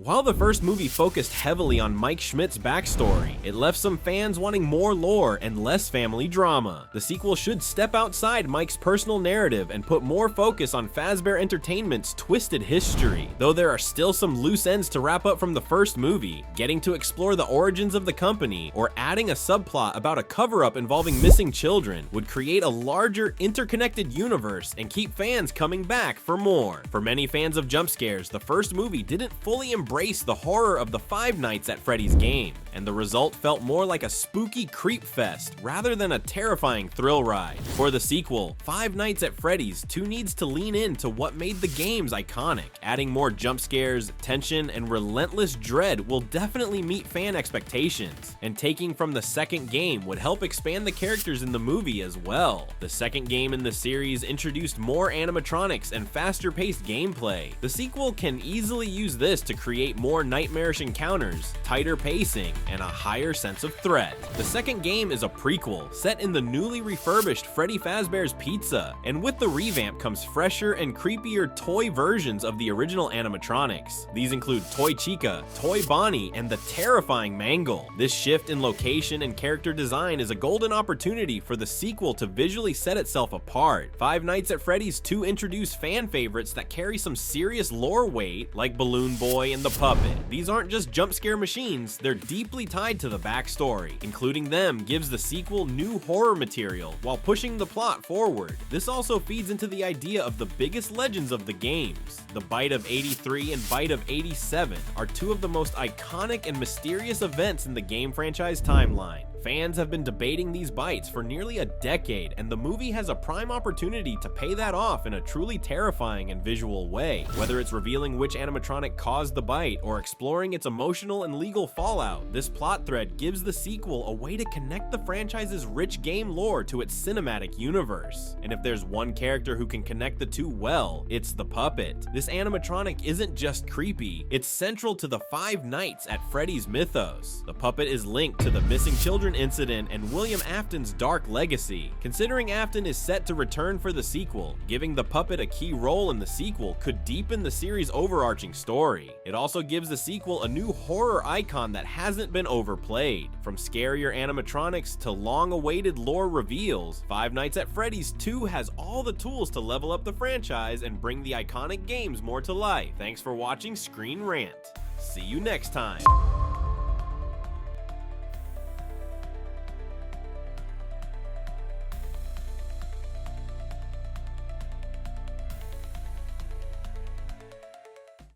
While the first movie focused heavily on Mike Schmidt's backstory, it left some fans wanting more lore and less family drama. The sequel should step outside Mike's personal narrative and put more focus on Fazbear Entertainment's twisted history. Though there are still some loose ends to wrap up from the first movie, getting to explore the origins of the company or adding a subplot about a cover-up involving missing children would create a larger, interconnected universe and keep fans coming back for more. For many fans of jump scares, the first movie didn't fully embrace the horror of the Five Nights at Freddy's game, and the result felt more like a spooky creep fest rather than a terrifying thrill ride. For the sequel, Five Nights at Freddy's 2 needs to lean into what made the games iconic. Adding more jump scares, tension, and relentless dread will definitely meet fan expectations, and taking from the second game would help expand the characters in the movie as well. The second game in the series introduced more animatronics and faster-paced gameplay. The sequel can easily use this to create more nightmarish encounters, tighter pacing, and a higher sense of threat. The second game is a prequel, set in the newly refurbished Freddy Fazbear's Pizza, and with the revamp comes fresher and creepier toy versions of the original animatronics. These include Toy Chica, Toy Bonnie, and the terrifying Mangle. This shift in location and character design is a golden opportunity for the sequel to visually set itself apart. Five Nights at Freddy's 2 introduced fan favorites that carry some serious lore weight, like Balloon Boy and the Puppet. These aren't just jump scare machines, they're deeply tied to the backstory. Including them gives the sequel new horror material while pushing the plot forward. This also feeds into the idea of the biggest legends of the games. The Bite of 83 and Bite of 87 are two of the most iconic and mysterious events in the game franchise timeline. Fans have been debating these bites for nearly a decade, and the movie has a prime opportunity to pay that off in a truly terrifying and visual way. Whether it's revealing which animatronic caused the bite or exploring its emotional and legal fallout, this plot thread gives the sequel a way to connect the franchise's rich game lore to its cinematic universe. And if there's one character who can connect the two well, it's the puppet. This animatronic isn't just creepy, it's central to the Five Nights at Freddy's mythos. The puppet is linked to the missing children incident and William Afton's dark legacy. Considering Afton is set to return for the sequel, giving the puppet a key role in the sequel could deepen the series' overarching story. It also gives the sequel a new horror icon that hasn't been overplayed. From scarier animatronics to long-awaited lore reveals, Five Nights at Freddy's 2 has all the tools to level up the franchise and bring the iconic games more to life. Thanks for watching Screen Rant. See you next time.